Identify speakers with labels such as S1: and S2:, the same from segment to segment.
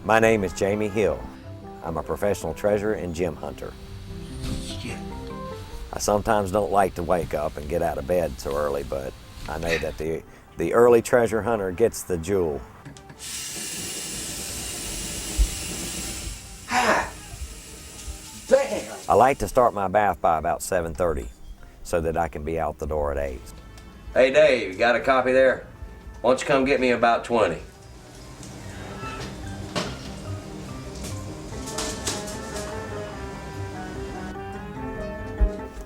S1: My name is Jamie Hill. I'm a professional treasure and gem hunter.
S2: Shit.
S1: I sometimes don't like to wake up and get out of bed so early, but I know that the early treasure hunter gets the jewel.
S2: Hi. Damn.
S1: I like to start my bath by about 7:30 so that I can be out the door at 8.
S3: Hey Dave, you got a copy there? Why don't you come get me about 20?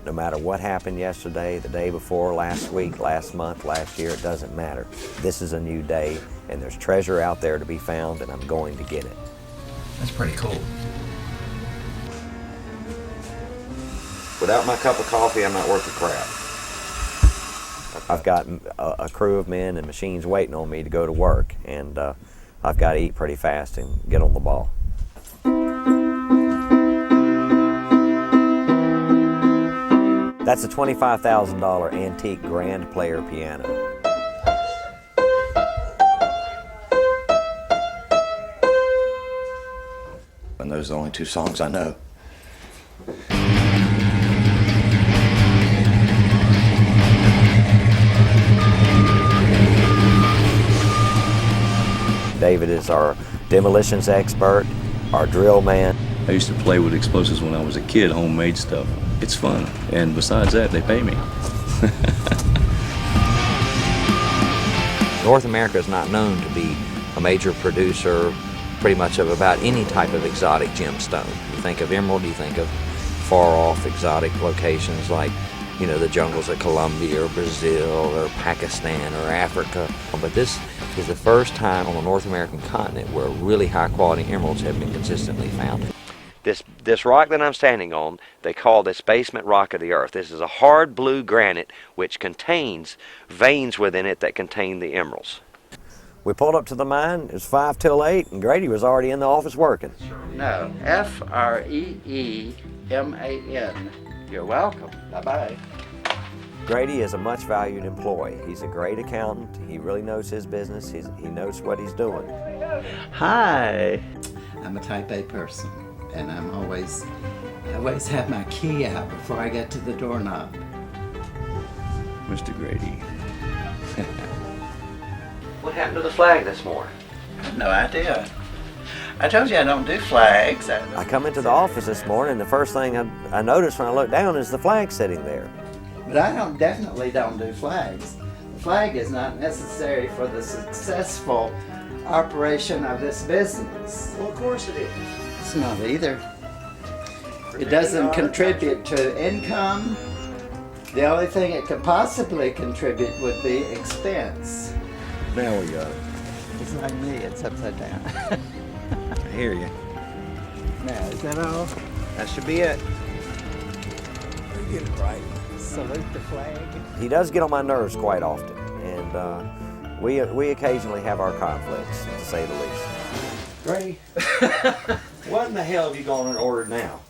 S1: No matter what happened yesterday, the day before, last week, last month, last year, it doesn't matter. This is a new day, and there's treasure out there to be found, and I'm going to get it.
S2: That's pretty cool.
S1: Without my cup of coffee, I'm not worth the crap. I've got a crew of men and machines waiting on me to go to work, and I've got to eat pretty fast and get on the ball. That's a $25,000 antique grand player piano.
S2: And those are the only 2 songs I know.
S1: David is our demolitions expert, our drill man.
S4: I used to play with explosives when I was a kid, homemade stuff. It's fun, and besides that, they pay me.
S1: North America is not known to be a major producer pretty much of about any type of exotic gemstone. You think of emerald, you think of far-off exotic locations like, you know, the jungles of Colombia or Brazil or Pakistan or Africa. But this is the first time on the North American continent where really high-quality emeralds have been consistently found. This rock that I'm standing on, they call this basement rock of the earth. This is a hard blue granite which contains veins within it that contain the emeralds. We pulled up to the mine, it was 5 till 8, and Grady was already in the office working.
S5: No, Freeeman. You're welcome. Bye-bye.
S1: Grady is a much valued employee. He's a great accountant. He really knows his business. He knows what he's doing.
S5: Hi. I'm a type A person, and I always have my key out before I get to the doorknob.
S4: Mr. Grady.
S1: What happened to the flag this morning?
S5: I have no idea. I told you I don't do flags.
S1: I come into the office this morning, and the first thing I notice when I look down is the flag sitting there.
S5: But I definitely don't do flags. The flag is not necessary for the successful operation of this business.
S1: Well, of course it is.
S5: It's not either. It doesn't contribute to income. The only thing it could possibly contribute would be expense.
S1: Now we got it.
S5: It's like me, it's upside down.
S1: I hear you.
S5: Now, is that all?
S1: That should be it.
S5: Get it right. Salute the flag.
S1: He does get on my nerves quite often, and we occasionally have our conflicts, to say the least. Grady, what in the hell have you gone and ordered now?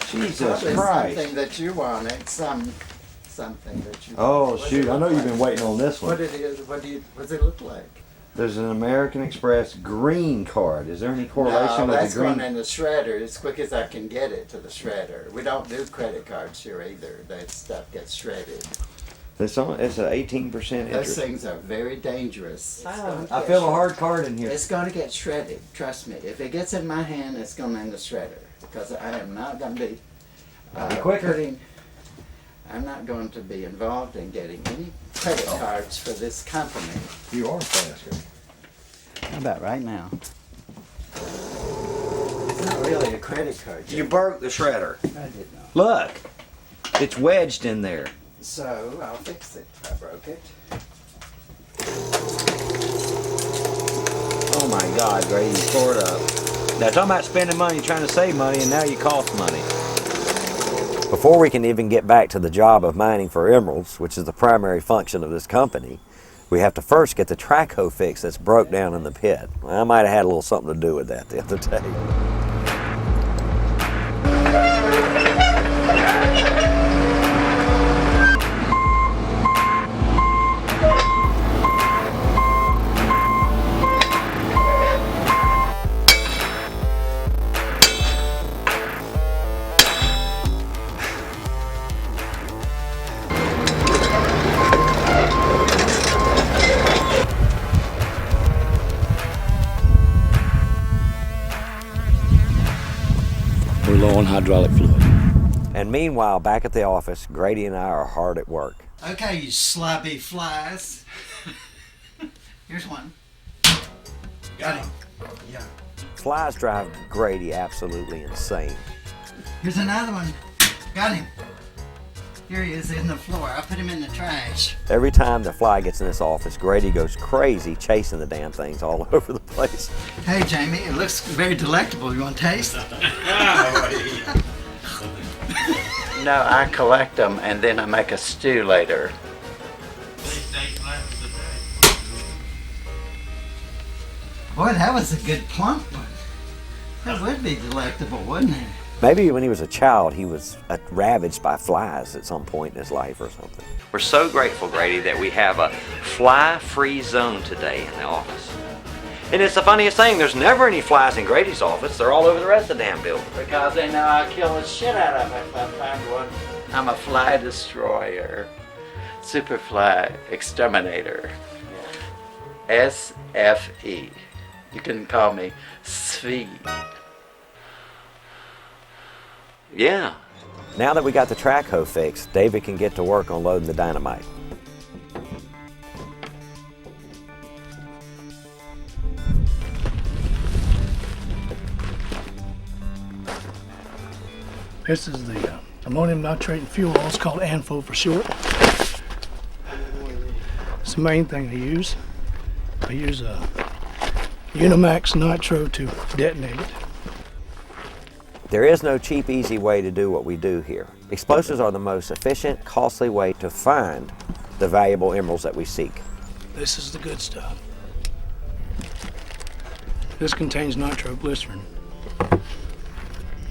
S1: Jesus
S5: Probably
S1: Christ.
S5: something that you wanted, something that you
S1: Oh,
S5: What's
S1: shoot,
S5: it
S1: I
S5: look
S1: know you've
S5: like?
S1: been waiting on this one.
S5: What it is, what does it look like?
S1: There's an American Express green card. Is there any
S5: No,
S1: correlation with
S5: that's
S1: the green?
S5: going in the shredder as quick as I can get it to the shredder. We don't do credit cards here either. That stuff gets shredded.
S1: It's an 18%
S5: Those
S1: interest.
S5: things are very dangerous.
S1: I feel a hard card in here.
S5: It's going to get shredded. Trust me. If it gets in my hand, it's going in the shredder because I am not going to be
S1: Be quicker.
S5: I'm not going to be involved in getting any credit cards for this company.
S1: You are faster.
S5: How about right now? It's not really a credit card.
S1: You broke the shredder.
S5: I did not.
S1: Look, it's wedged in there.
S5: So I'll fix it. I broke it.
S1: Oh my God, Grady, you tore it up. Now, talking about spending money, trying to save money, and now you cost money. Before we can even get back to the job of mining for emeralds, which is the primary function of this company, we have to first get the track hoe fixed that's broke down in the pit. Well, I might have had a little something to do with that the other day.
S6: on hydraulic fluid.
S1: And meanwhile, back at the office, Grady and I are hard at work.
S5: Okay, you slobby flies. Here's one. Got him. Yeah.
S1: Flies drive Grady absolutely insane.
S5: Here's another one. Got him. Here he is in the floor. I put him in the trash.
S1: Every time the fly gets in this office, Grady goes crazy chasing the damn things all over the place.
S5: Hey, Jamie, it looks very delectable. You want to taste? No, I collect them and then I make a stew later. Boy, that was a good plump one. That would be delectable, wouldn't it?
S1: Maybe when he was a child, he was ravaged by flies at some point in his life or something. We're so grateful, Grady, that we have a fly-free zone today in the office. And it's the funniest thing, there's never any flies in Grady's office. They're all over the rest of the damn building.
S5: Because they know I'll kill the shit out of them if I find one. I'm a fly destroyer. Superfly exterminator. SFE. You can call me SFE.
S1: Yeah. Now that we got the track hoe fixed, David can get to work on loading the dynamite.
S6: This is the ammonium nitrate and fuel oil. It's called ANFO for short. It's the main thing I use. I use a Unimax nitro to detonate it.
S1: There is no cheap, easy way to do what we do here. Explosives are the most efficient, costly way to find the valuable emeralds that we seek.
S6: This is the good stuff. This contains nitroglycerin.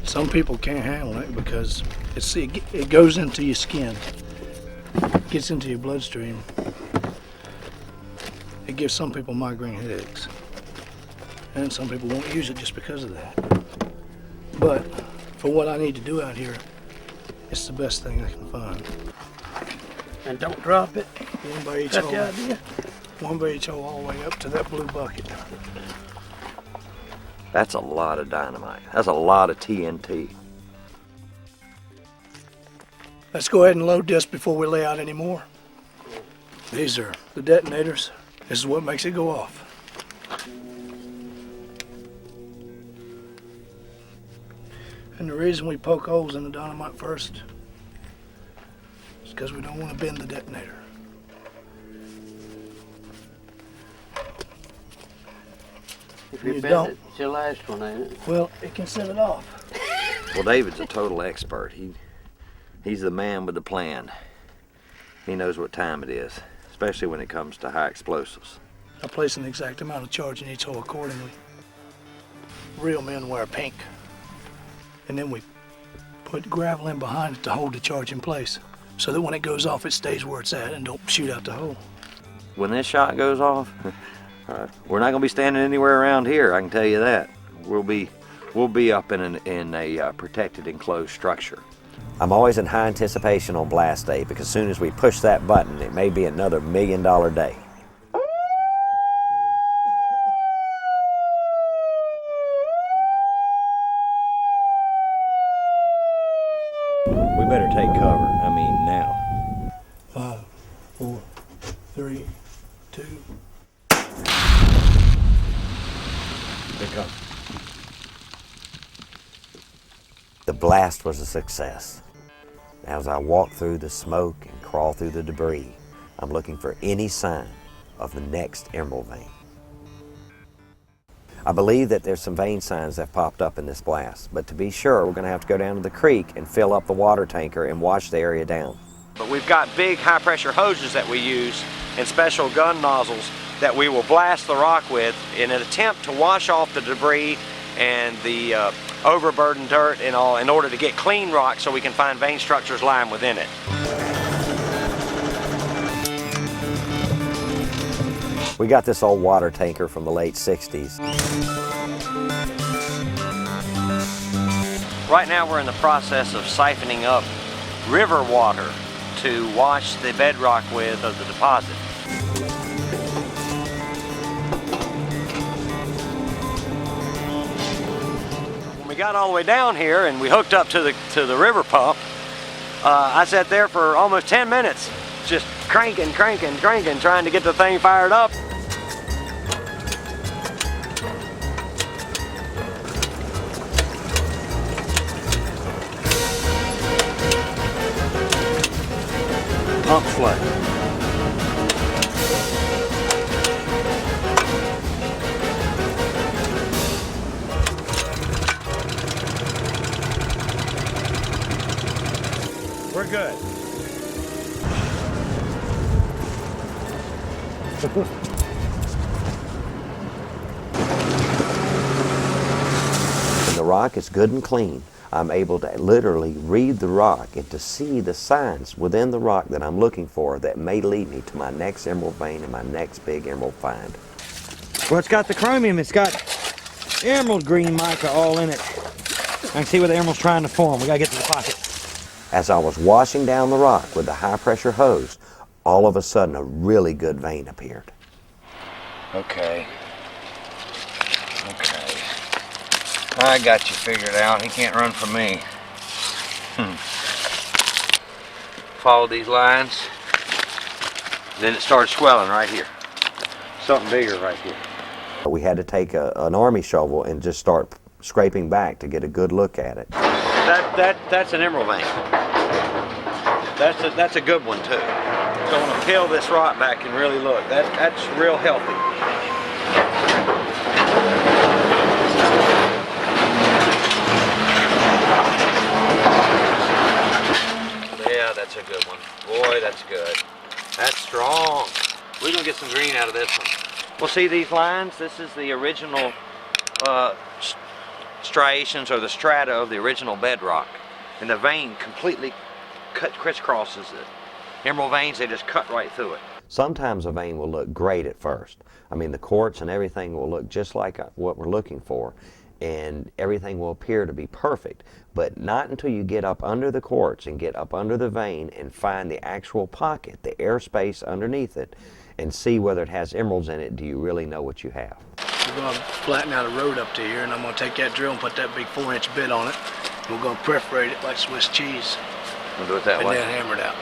S6: Some people can't handle it because it goes into your skin, gets into your bloodstream. It gives some people migraine headaches. And some people won't use it just because of that. But for what I need to do out here, it's the best thing I can find.
S7: And don't drop it.
S6: One by each
S7: That's
S6: hole.
S7: the idea.
S6: One by each hole all the way up to that blue bucket.
S1: That's a lot of dynamite. That's a lot of TNT.
S6: Let's go ahead and load this before we lay out any more. These are the detonators. This is what makes it go off. And the reason we poke holes in the dynamite first is because we don't want to bend the detonator.
S7: If you
S6: You
S7: bend
S6: don't.
S7: it, it's your last one, ain't it?
S6: Well, it can set it off.
S1: Well, David's a total expert. He's the man with the plan. He knows what time it is, especially when it comes to high explosives.
S6: I place an exact amount of charge in each hole accordingly. Real men wear pink. And then we put gravel in behind it to hold the charge in place so that when it goes off, it stays where it's at and don't shoot out the hole.
S1: When this shot goes off, we're not going to be standing anywhere around here, I can tell you that. We'll be up in a protected enclosed structure. I'm always in high anticipation on blast day because as soon as we push that button, it may be another $1 million day. We better take cover. I mean, now.
S6: 5, 4, 3, 2.
S1: Here it comes. The blast was a success. As I walk through the smoke and crawl through the debris, I'm looking for any sign of the next emerald vein. I believe that there's some vein signs that popped up in this blast, but to be sure, we're going to have to go down to the creek and fill up the water tanker and wash the area down. But we've got big high-pressure hoses that we use and special gun nozzles that we will blast the rock with in an attempt to wash off the debris and the overburdened dirt and all in order to get clean rock so we can find vein structures lying within it. We got this old water tanker from the late 60s. Right now we're in the process of siphoning up river water to wash the bedrock with of the deposit. When we
S3: got all the way down here and we hooked up to the river pump, I sat there for almost 10 minutes, just cranking, trying to get the thing fired up. Pump flood. We're good.
S1: When the rock is good and clean, I'm able to literally read the rock and to see the signs within the rock that I'm looking for that may lead me to my next emerald vein and my next big emerald find.
S8: Well, it's got the chromium, it's got emerald green mica all in it. I can see where the emerald's trying to form. We gotta get to the pocket.
S1: As I was washing down the rock with the high pressure hose, all of a sudden a really good vein appeared.
S2: Okay. I got you figured out. He can't run from me.
S3: Follow these lines. Then it started swelling right here. Something bigger right here.
S1: We had to take an army shovel and just start scraping back to get a good look at it.
S3: That's an emerald vein. That's a good one too. So I'm gonna peel this rock back and really look. That's real healthy. Yeah, that's a good one. Boy, that's good. That's strong. We're gonna get some green out of this one. Well, see these lines? This is the original striations or the strata of the original bedrock. And the vein completely crisscrosses it. Emerald veins, they just cut right through it.
S1: Sometimes a vein will look great at first. I mean, the quartz and everything will look just like what we're looking for, and everything will appear to be perfect. But not until you get up under the quartz and get up under the vein and find the actual pocket, the airspace underneath it, and see whether it has emeralds in it, do you really know what you have.
S6: We're going to flatten out a road up to here, and I'm going to take that drill and put that big 4-inch bit on it. We're going to perforate it like Swiss cheese.
S3: We'll do it that
S6: and
S3: way.
S6: then hammer it out.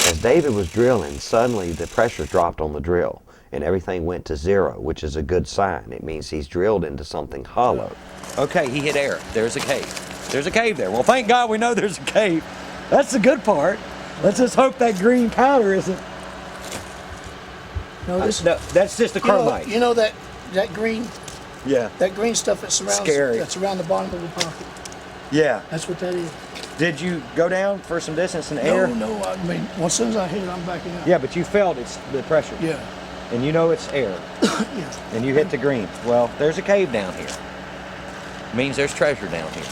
S1: As David was drilling, suddenly the pressure dropped on the drill and everything went to 0, which is a good sign. It means he's drilled into something hollow.
S8: Okay, he hit air. There's a cave. There's a cave there. Well, thank God we know there's a cave. That's the good part. Let's just hope that green powder isn't.
S6: No, this
S8: No, that's just the chromite.
S6: You know that green,
S8: Yeah.
S6: that green stuff that surrounds
S8: Scary.
S6: that's around the bottom of the pocket.
S8: Yeah.
S6: That's what that is.
S8: Did you go down for some distance in the air?
S6: No, I mean, well, as soon as I hit it, I'm backing out.
S8: Yeah, but you felt it's the pressure.
S6: Yeah.
S8: And you know it's air.
S6: Yeah.
S8: And you hit the green. Well, there's a cave down here. Means there's treasure down here.